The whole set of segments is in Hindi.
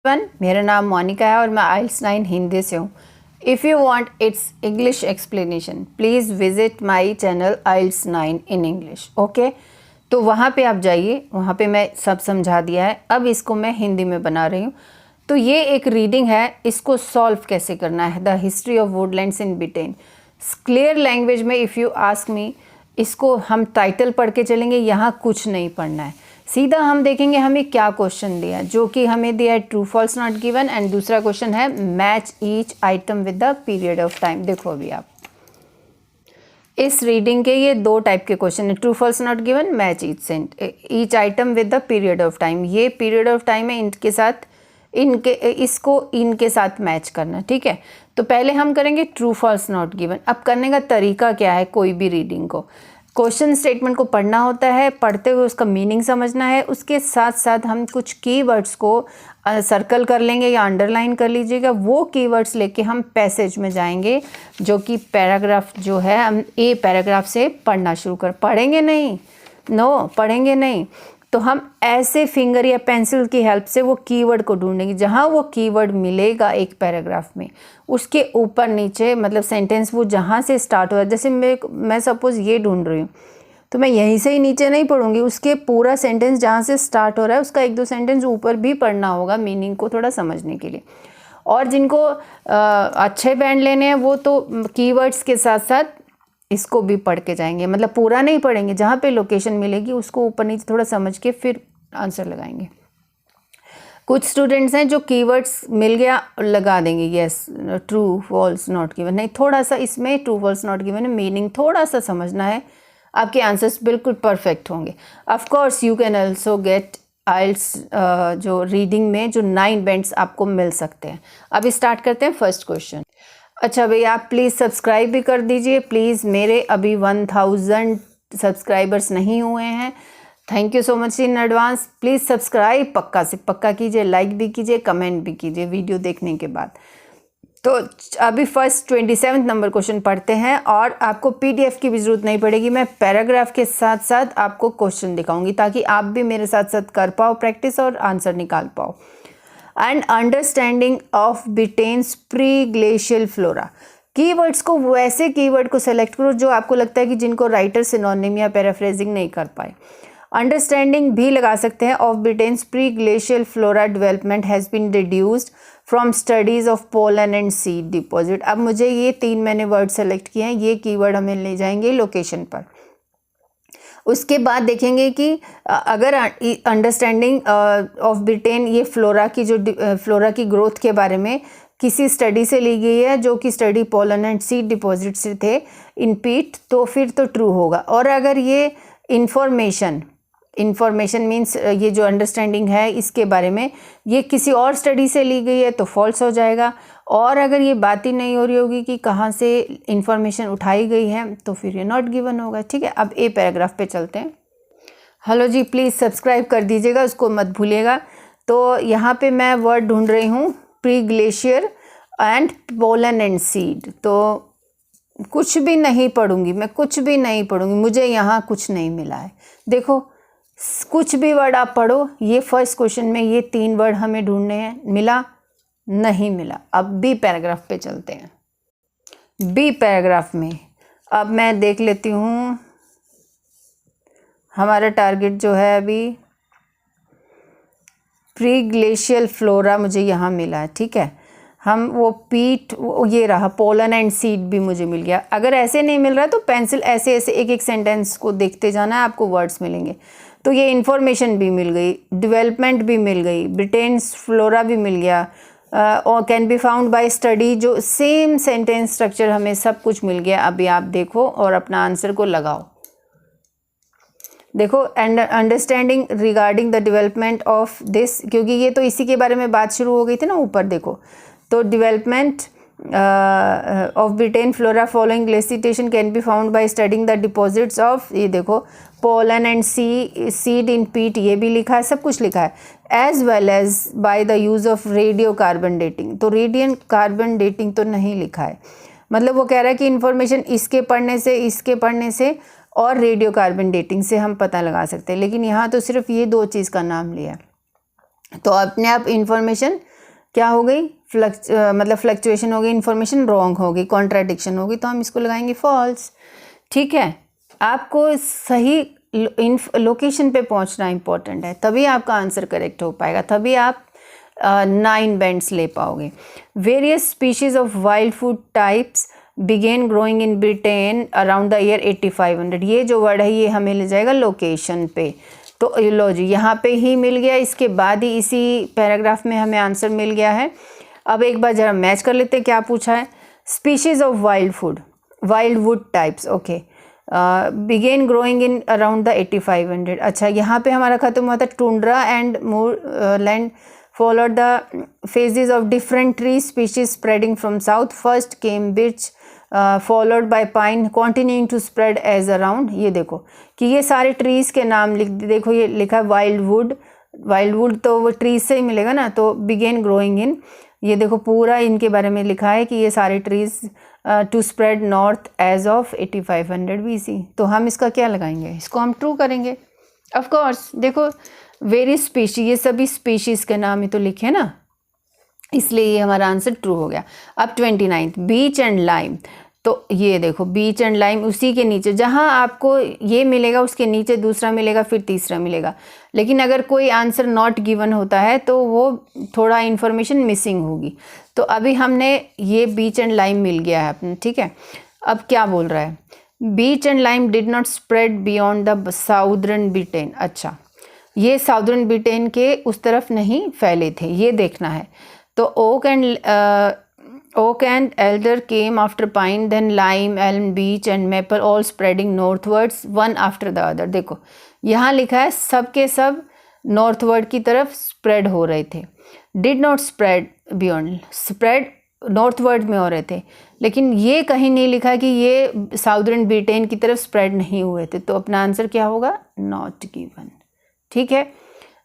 मेरा नाम मोनिका है और मैं आइल्स 9 हिंदी से हूँ। If you want its English explanation please visit my channel IELTS 9 in English. Okay, तो वहाँ पे आप जाइए, वहाँ पे मैं सब समझा दिया है। अब इसको मैं हिंदी में बना रही हूँ। तो ये एक रीडिंग है, इसको सॉल्व कैसे करना है। The history of Woodlands in Britain, clear language में। इफ़ यू आस्क मी, इसको हम टाइटल पढ़ के चलेंगे, यहाँ कुछ नहीं पढ़ना है, सीधा हम देखेंगे हमें क्या क्वेश्चन दिया है। जो कि हमें दिया है true false not given, and दूसरा क्वेश्चन है match each item with the period of time. देखो अभी आप इस रीडिंग के ये दो टाइप के क्वेश्चन है, true false not given, match each item with the period of time. ये पीरियड ऑफ टाइम है, इनके साथ इसको इनके साथ मैच करना। ठीक है, तो पहले हम करेंगे ट्रू फॉल्स नॉट गिवन। अब करने का तरीका क्या है, कोई भी रीडिंग को क्वेश्चन स्टेटमेंट को पढ़ना होता है, पढ़ते हुए उसका मीनिंग समझना है, उसके साथ साथ हम कुछ कीवर्ड्स को सर्कल कर लेंगे या अंडरलाइन कर लीजिएगा। वो कीवर्ड्स लेके हम पैसेज में जाएंगे, जो कि पैराग्राफ जो है हम ए पैराग्राफ से पढ़ना शुरू पढ़ेंगे नहीं, पढ़ेंगे नहीं, तो हम ऐसे फिंगर या पेंसिल की हेल्प से वो कीवर्ड को ढूंढेंगे। जहाँ वो कीवर्ड मिलेगा एक पैराग्राफ में, उसके ऊपर नीचे मतलब सेंटेंस वो जहाँ से स्टार्ट हो रहा है, जैसे मैं सपोज़ ये ढूंढ रही हूँ, तो मैं यहीं से ही नीचे नहीं पढ़ूंगी, उसके पूरा सेंटेंस जहाँ से स्टार्ट हो रहा है उसका एक दो सेंटेंस ऊपर भी पढ़ना होगा, मीनिंग को थोड़ा समझने के लिए। और जिनको अच्छे बैंड लेने हैं वो तो कीवर्ड्स के साथ साथ इसको भी पढ़ के जाएंगे, मतलब पूरा नहीं पढ़ेंगे, जहाँ पे लोकेशन मिलेगी उसको ऊपर नीचे थोड़ा समझ के फिर आंसर लगाएंगे। कुछ स्टूडेंट्स हैं जो कीवर्ड्स मिल गया लगा देंगे, yes true false not given, नहीं, थोड़ा सा इसमें ट्रू फॉल्स नॉट गिवन है, मीनिंग थोड़ा सा समझना है, आपके आंसर्स बिल्कुल परफेक्ट होंगे। Of course you can also get aisles जो रीडिंग में जो 9 बैंड्स आपको मिल सकते हैं। अभी स्टार्ट करते हैं फर्स्ट क्वेश्चन। अच्छा भैया, आप प्लीज़ सब्सक्राइब भी कर दीजिए प्लीज़, मेरे अभी 1000 सब्सक्राइबर्स नहीं हुए हैं। Thank you so much in advance. Please subscribe पक्का से पक्का कीजिए, लाइक भी कीजिए, कमेंट भी कीजिए वीडियो देखने के बाद। तो अभी फर्स्ट 27 नंबर क्वेश्चन पढ़ते हैं, और आपको PDF की भी ज़रूरत नहीं पड़ेगी, मैं पैराग्राफ के साथ साथ आपको क्वेश्चन दिखाऊंगी ताकि आप भी मेरे साथ साथ कर पाओ प्रैक्टिस और आंसर निकाल पाओ। And understanding of Britain's pre glacial flora. Keywords को वैसे कीवर्ड को सेलेक्ट करो जो आपको लगता है कि जिनको राइटर सिनोनिम या पैराफ्रेजिंग नहीं कर पाए। अंडरस्टैंडिंग भी लगा सकते हैं। Of Britain's pre glacial flora development has been deduced from studies of pollen and seed deposit. अब मुझे ये 3 मैंने वर्ड सेलेक्ट किए हैं, ये कीवर्ड हमें ले जाएंगे लोकेशन पर। उसके बाद देखेंगे कि अगर अंडरस्टैंडिंग ऑफ ब्रिटेन ये फ्लोरा की ग्रोथ के बारे में किसी स्टडी से ली गई है, जो कि study pollen and seed deposit से थे इन पीट, तो फिर तो ट्रू होगा। और अगर ये इन्फॉर्मेशन मीन्स ये जो अंडरस्टैंडिंग है इसके बारे में ये किसी और स्टडी से ली गई है तो फॉल्स हो जाएगा। और अगर ये बात ही नहीं हो रही होगी कि कहाँ से इन्फॉर्मेशन उठाई गई है तो फिर ये नॉट गिवन होगा। ठीक है, अब ए पैराग्राफ पे चलते हैं। हेलो जी, प्लीज़ सब्सक्राइब कर दीजिएगा, उसको मत भूलिएगा। तो यहाँ पे मैं वर्ड ढूंढ रही हूँ pre glacier and pollen and seed. तो कुछ भी नहीं पढ़ूंगी मैं, कुछ भी नहीं पढ़ूंगी, मुझे यहाँ कुछ नहीं मिला है। देखो कुछ भी वर्ड आप पढ़ो, ये फर्स्ट क्वेश्चन में ये 3 वर्ड हमें ढूंढने हैं, मिला नहीं मिला। अब बी पैराग्राफ पे चलते हैं। बी पैराग्राफ में अब मैं देख लेती हूँ, हमारा टारगेट जो है अभी प्री ग्लेशियल फ्लोरा मुझे यहाँ मिला है। ठीक है, हम वो पीट ये रहा, पोलन एंड सीड भी मुझे मिल गया। अगर ऐसे नहीं मिल रहा तो पेंसिल ऐसे ऐसे एक एक सेंटेंस को देखते जाना है, आपको वर्ड्स मिलेंगे। तो ये इन्फॉर्मेशन भी मिल गई, डेवलपमेंट भी मिल गई, ब्रिटेन्स फ्लोरा भी मिल गया, और can be found bye study, जो सेम सेंटेंस स्ट्रक्चर हमें सब कुछ मिल गया। अभी आप देखो और अपना आंसर को लगाओ। देखो and understanding regarding the development of this, क्योंकि ये तो इसी के बारे में बात शुरू हो गई थी ना ऊपर। देखो तो development of Britain flora following glaciation can be found by studying the deposits of, ये देखो पोलन एंड सीड इन पीट, ये भी लिखा है, सब कुछ लिखा है। As well as by the use of radio carbon dating, तो रेडियन कार्बन डेटिंग तो नहीं लिखा है। मतलब वो कह रहा है कि इन्फॉर्मेशन इसके पढ़ने से और रेडियो कार्बन डेटिंग से हम पता लगा सकते हैं, लेकिन यहाँ तो सिर्फ ये 2 चीज़ का नाम लिया। तो अपने आप इन्फॉर्मेशन क्या हो गई, मतलब फ्लक्चुएशन हो गई, इन्फॉर्मेशन रॉन्ग हो गई, कॉन्ट्राडिक्शन होगी, तो हम इसको लगाएंगे फॉल्स। ठीक है, आपको सही लोकेशन पे पहुंचना इंपॉर्टेंट है, तभी आपका आंसर करेक्ट हो पाएगा, तभी आप 9 बैंड्स ले पाओगे। Various species of wild food types began growing in Britain around the year 8500। ये जो वर्ड है ये हमें ले जाएगा लोकेशन पे। तो लो जी, यहाँ पे ही मिल गया, इसके बाद ही इसी पैराग्राफ में हमें आंसर मिल गया है। अब एक बार जरा मैच कर लेते हैं, क्या पूछा है, species of wild wood types, okay, began growing in around the 8500। अच्छा, यहाँ पे हमारा खत्म हुआ था tundra and moorland followed the phases of different tree species spreading from south. First came birch, followed by pine, continuing to spread as around। ये देखो कि ये सारे ट्रीज के नाम देखो, ये लिखा है वाइल्ड वुड तो वो ट्रीज से ही मिलेगा ना, तो बिगेन ग्रोइंग इन, ये देखो पूरा इनके बारे में लिखा है कि ये सारे trees to spread north as of 8500 BC। तो हम इसका क्या लगाएंगे, इसको हम ट्रू करेंगे ऑफ कोर्स। देखो वेरी स्पीशीज, ये सभी स्पीशीज़ के नाम ही तो लिखे ना, इसलिए ये हमारा आंसर ट्रू हो गया। अब 29 बीच एंड लाइम, तो ये देखो बीच एंड लाइम, उसी के नीचे जहाँ आपको ये मिलेगा उसके नीचे दूसरा मिलेगा, फिर तीसरा मिलेगा। लेकिन अगर कोई आंसर नॉट गिवन होता है तो वो थोड़ा इन्फॉर्मेशन मिसिंग होगी। तो अभी हमने ये बीच एंड लाइम मिल गया है अपने, ठीक है। अब क्या बोल रहा है, beech and lime did not spread beyond the southern Britain. अच्छा, ये साउदर्न ब्रिटेन के उस तरफ नहीं फैले थे, ये देखना है। तो oak and alder came after pine, then lime, elm, beech and maple all spreading northwards one after the other. देखो यहाँ लिखा है सब के सब नॉर्थवर्ड की तरफ स्प्रेड हो रहे थे, did not spread beyond, spread northward में हो रहे थे, लेकिन ये कहीं नहीं लिखा कि ये साउदर्न ब्रिटेन की तरफ स्प्रेड नहीं हुए थे। तो अपना आंसर क्या होगा, नॉट गिवन। ठीक है,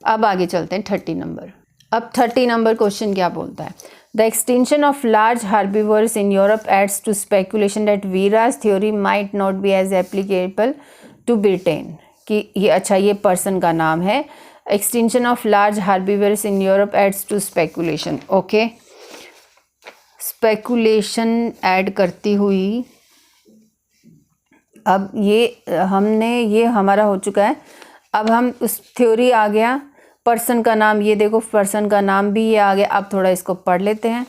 अब आगे चलते हैं 30 नंबर। अब 30 नंबर क्वेश्चन क्या बोलता है, the extension of large herbivores in Europe adds to speculation that Vera's theory might not be as applicable to Britain. कि ये, अच्छा ये पर्सन का नाम है, extension of large herbivores in Europe adds to speculation, okay, speculation add करती हुई। अब ये हमारा हो चुका है, अब हम उस थ्योरी आ गया, पर्सन का नाम, ये देखो पर्सन का नाम भी ये आ गया। अब थोड़ा इसको पढ़ लेते हैं।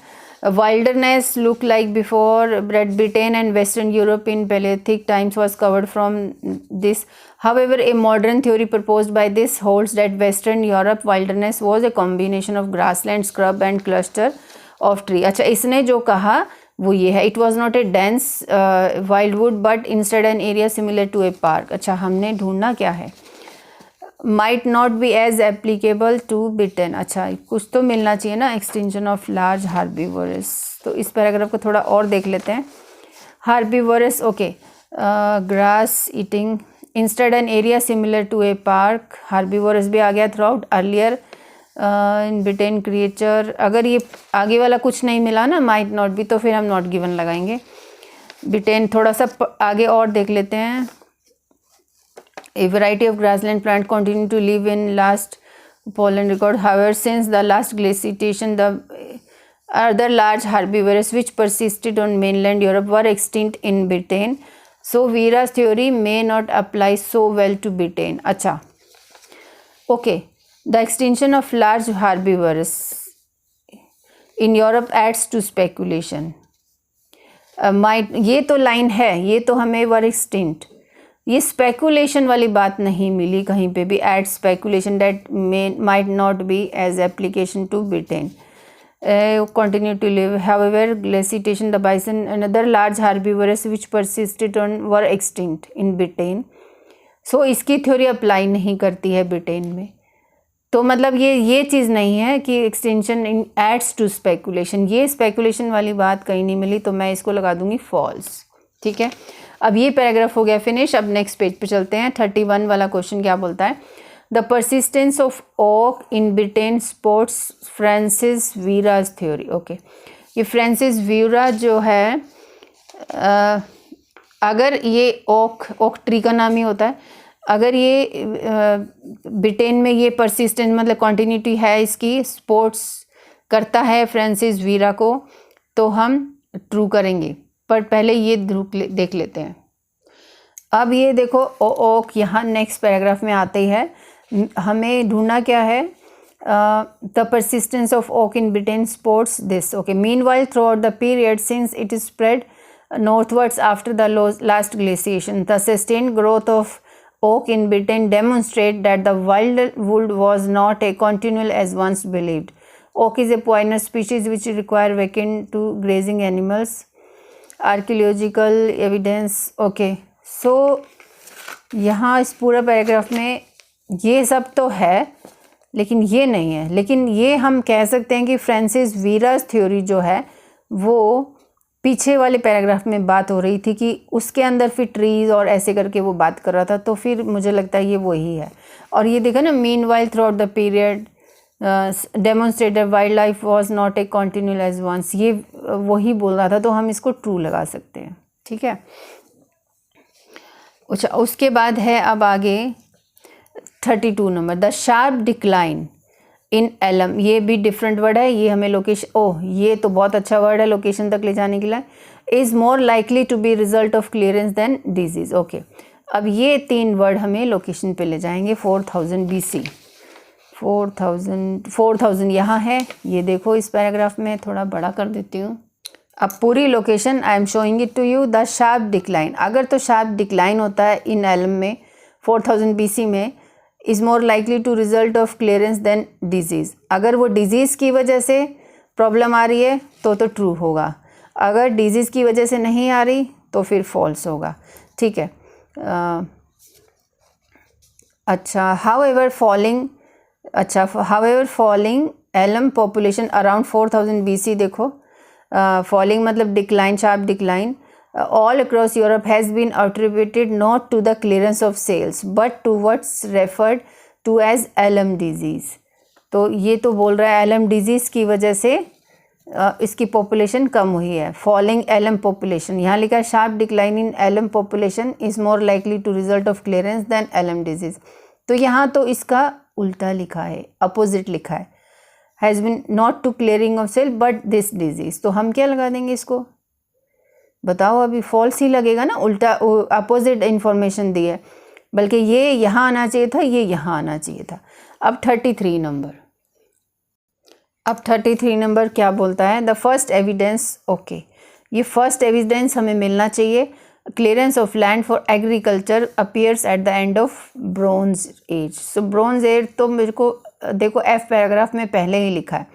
Wilderness look like before Britain and western Europe in palaeolithic times was covered from this, however a modern theory proposed by this holds that western Europe wilderness was a combination of grassland, scrub and cluster of tree. अच्छा, इसने जो कहा वो ये है, it was not a dense wild wood but instead an area similar to a park. अच्छा, हमने ढूंढना क्या है, might not be as applicable to Britain. अच्छा, कुछ तो मिलना चाहिए ना, एक्सटेंशन ऑफ लार्ज हार्बिवोरस। तो इस पैराग्राफ को थोड़ा और देख लेते हैं। Herbivores, okay, grass eating, instead an area similar to a park, herbivores भी आ गया throughout earlier in Britain creature. अगर ये आगे वाला कुछ नहीं मिला ना, माइट नॉट बी, तो फिर हम नॉट गिवन लगाएंगे। ब्रिटेन थोड़ा सा आगे और देख लेते हैं। A variety of grassland plant continue to live in last pollen record. However, since the last glaciation, the other large herbivores which persisted on mainland Europe were extinct in Britain. So, Vera's theory may not apply so well to Britain. अच्छा, okay. The extinction of large herbivores in Europe adds to speculation. ये तो लाइन है, ये तो हमें were extinct, ये स्पेकुलेशन वाली बात नहीं मिली कहीं पे भी। Add speculation that might not be as application to Britain, continue to live, however glaciation, the bison and other large herbivores which persisted on were extinct in Britain. So इसकी थ्योरी अप्लाई नहीं करती है ब्रिटेन में। तो मतलब ये चीज़ नहीं है कि extension in adds to speculation, ये स्पेकुलेशन वाली बात कहीं नहीं मिली, तो मैं इसको लगा दूंगी फॉल्स। ठीक है, अब ये पैराग्राफ हो गया फिनिश। अब नेक्स्ट पेज पे चलते हैं। 31 वाला क्वेश्चन क्या बोलता है, the persistence of oak in Britain supports Francis Viraj theory. Okay, ये फ्रांसिस वीरा जो है, अगर ये ओक ट्री का नाम ही होता है, अगर ये ब्रिटेन में ये परसिस्टेंस मतलब कॉन्टिन्यूटी है इसकी, स्पोर्ट्स करता है फ्रांसिस वीरा को, तो हम ट्रू करेंगे, पर पहले ये देख लेते हैं। अब ये देखो ओक यहाँ नेक्स्ट पैराग्राफ में आते ही है, हमें ढूंढना क्या है, the persistence of oak in Britain supports this. Okay, meanwhile through out the period since it is spread northwards after the last glaciation, the sustained growth of oak in Britain demonstrate that the wildwood was not a continual as once believed. Oak is a poisonous species which require vacant to grazing animals. Archaeological evidence. Okay, so यहाँ इस पूरा पैराग्राफ में ये सब तो है, लेकिन ये नहीं है। लेकिन ये हम कह सकते हैं कि फ्रांसिस वीरास थ्योरी जो है वो पीछे वाले पैराग्राफ में बात हो रही थी कि उसके अंदर फिर ट्रीज और ऐसे करके वो बात कर रहा था, तो फिर मुझे लगता है ये वही है। और ये देखा ना, meanwhile throughout the period demonstrated wildlife was not a continual as once, ये वही बोल रहा था, तो हम इसको ट्रू लगा सकते हैं। ठीक है, अच्छा उसके बाद है अब आगे 32 number, the sharp decline in elm. ये भी डिफरेंट वर्ड है, ये हमें लोकेशन, ओह ये तो बहुत अच्छा वर्ड है लोकेशन तक ले जाने के लिए। Is more likely to be result of clearance than disease. Okay, अब ये 3 वर्ड हमें लोकेशन पे ले जाएंगे। 4000 BC, 4000 यहाँ है, ये देखो इस पैराग्राफ में थोड़ा बड़ा कर देती हूँ। अब पूरी location I am showing it to you. The sharp decline, अगर तो शार्प डिक्लाइन होता है इन एलम में 4000 BC में, is more likely to result of clearance than disease. अगर वो डिजीज़ की वजह से प्रॉब्लम आ रही है तो ट्रू होगा, अगर डिजीज़ की वजह से नहीं आ रही तो फिर फॉल्स होगा। ठीक है, अच्छा however falling elm population around 4000 BC, देखो फॉलिंग मतलब decline, sharp decline all across Europe has been attributed not to the clearance of sails but to what's referred to as alum disease। तो ये तो बोल रहा है एलम डिजीज़ की वजह से इसकी पॉपुलेशन कम हुई है। फॉलिंग एलम पॉपुलेशन, यहाँ लिखा है sharp decline in elm population is more likely to result of clearance than elm disease. तो यहाँ तो इसका उल्टा लिखा है, अपोजिट लिखा है, has been not to clearing of cell but this disease. तो हम क्या लगा देंगे इसको, बताओ, अभी फॉल्स ही लगेगा ना, उल्टा अपोजिट इन्फॉर्मेशन दी है, बल्कि ये यहाँ आना चाहिए था, ये यहाँ आना चाहिए था। अब 33 नंबर, अब 33 नंबर क्या बोलता है, द फर्स्ट एविडेंस। ओके, ये फर्स्ट एविडेंस हमें मिलना चाहिए। Clearance of land for agriculture appears at the end of bronze as. So bronze as तो मेरे को देखो F पैराग्राफ में पहले ही लिखा है।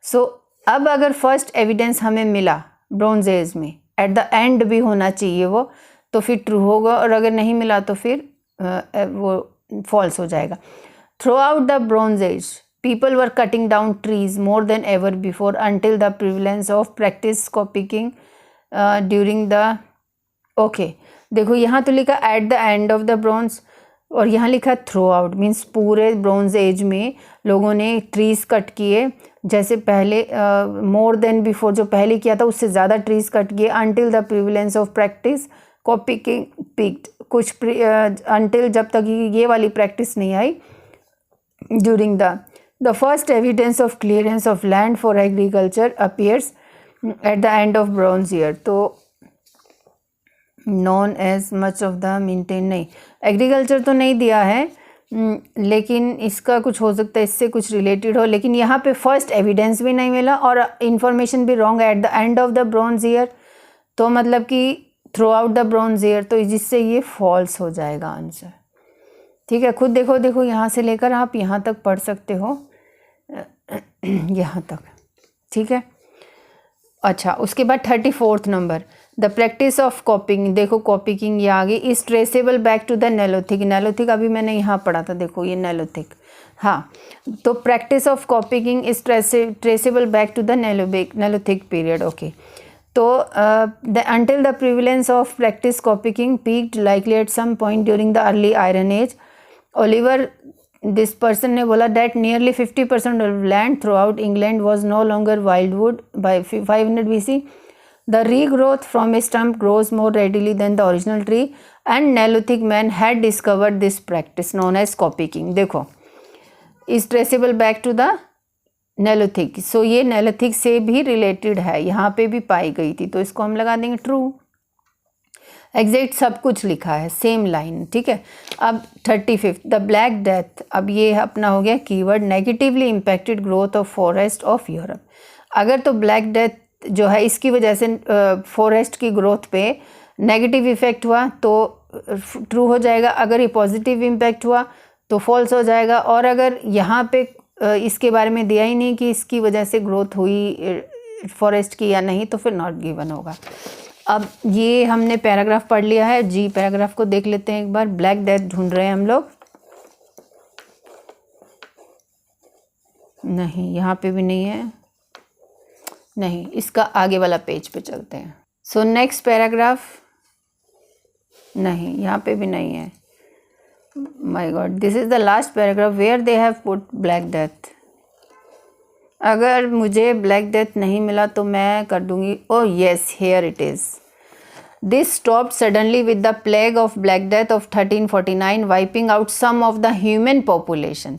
सो अब अगर फर्स्ट एविडेंस हमें मिला ब्रोंज एज में, एट द एंड भी होना चाहिए वो, तो फिर ट्रू होगा, और अगर नहीं मिला तो फिर वो फॉल्स हो जाएगा। Through out the bronze as people were cutting down trees more than ever before until the prevalence of practice कॉपिंग during the. Okay, देखो यहाँ तो लिखा eight the end of the bronze, और यहाँ लिखा थ्रू आउट, मीन्स पूरे ब्रोंज एज में लोगों ने ट्रीज कट किए, जैसे पहले मोर देन बिफोर जो पहले किया था उससे ज़्यादा ट्रीज कट किए, until the prevalence of practice coppicing picked, कुछ अंटिल जब तक ये वाली प्रैक्टिस नहीं आई, during the first evidence of clearance of land for agriculture appears at the end of bronze year. तो none as much of the maintain, नहीं एग्रीकल्चर तो नहीं दिया है, लेकिन इसका कुछ हो सकता है, इससे कुछ रिलेटेड हो, लेकिन यहाँ पे फर्स्ट एविडेंस भी नहीं मिला और इन्फॉर्मेशन भी wrong, eight the end of the bronze year, तो मतलब कि through out the bronze year, तो जिससे ये फॉल्स हो जाएगा आंसर। ठीक है, खुद देखो देखो यहाँ से लेकर आप यहाँ तक पढ़ सकते हो, यहाँ तक। ठीक है, अच्छा उसके बाद 34 number, the practice of coppicing. देखो कॉपिंग ये आगे, is traceable back to the Neolithic. Neolithic अभी मैंने यहाँ पढ़ा था, देखो ये नेलोथिक, हाँ, तो practice of coping is traceable back to the Neolithic period. Okay, तो until the prevalence of practice copying peaked likely at some point during the early Iron Age, Oliver, this person ने बोला that nearly 50% of land throughout England was no longer wildwood by 500 BC. The regrowth from a stump grows more readily than the original tree, and Neolithic man had discovered this practice known as copying. देखो, is traceable back to the नेलोथिक, सो ये नेलोथिक से भी रिलेटेड है, यहाँ पे भी पाई गई थी, तो इसको हम लगा देंगे ट्रू। एग्जैक्ट सब कुछ लिखा है, सेम लाइन, ठीक है। अब 35 द ब्लैक डेथ, अब ये अपना हो गया keyword, negatively impacted growth of forest of Europe. अगर तो ब्लैक डेथ जो है इसकी वजह से फॉरेस्ट की ग्रोथ पे नेगेटिव इफेक्ट हुआ तो ट्रू हो जाएगा, अगर ये पॉजिटिव इम्पैक्ट हुआ तो फॉल्स हो जाएगा, और अगर यहाँ पे इसके बारे में दिया ही नहीं कि इसकी वजह से ग्रोथ हुई फॉरेस्ट की या नहीं, तो फिर नॉट गिवन होगा। अब ये हमने पैराग्राफ पढ़ लिया है जी, पैराग्राफ को देख लेते हैं एक बार। ब्लैक डेथ ढूंढ रहे हैं हम लोग, नहीं यहाँ पे भी नहीं है, नहीं, इसका आगे वाला पेज पे चलते हैं। सो नेक्स्ट पैराग्राफ, नहीं यहाँ पे भी नहीं है। My god, this is the last paragraph where they have put black death. अगर मुझे ब्लैक डेथ नहीं मिला तो मैं कर दूंगी, oh yes here it is. This stopped suddenly with the plague of Black Death of 1349 wiping out some of the human population.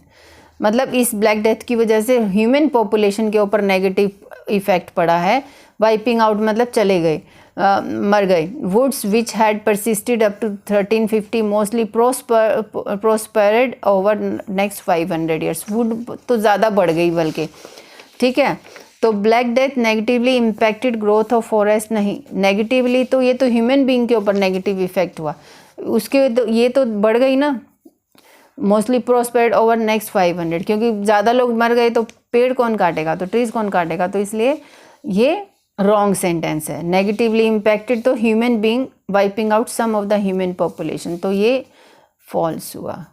मतलब इस ब्लैक डेथ की वजह से ह्यूमन पॉपुलेशन के ऊपर नेगेटिव इफेक्ट पड़ा है। वाइपिंग आउट मतलब चले गए, मर गए। Woods which had persisted up to 1350 mostly prospered over next 500 years. Wood तो ज़्यादा बढ़ गई बल्कि, ठीक है। तो Black Death negatively impacted growth of forest, नहीं, नेगेटिवली तो ये तो ह्यूमन बीइंग के ऊपर नेगेटिव इफेक्ट हुआ, उसके तो ये तो बढ़ गई ना। मोस्टली प्रोस्पेरेड ओवर नेक्स्ट 500, क्योंकि ज़्यादा लोग मर गए तो पेड़ कौन काटेगा, तो ट्रीज कौन काटेगा, तो इसलिए ये रॉन्ग सेंटेंस है। नेगेटिवली इम्पैक्टेड तो human being wiping out some of the human population, तो ये फॉल्स हुआ।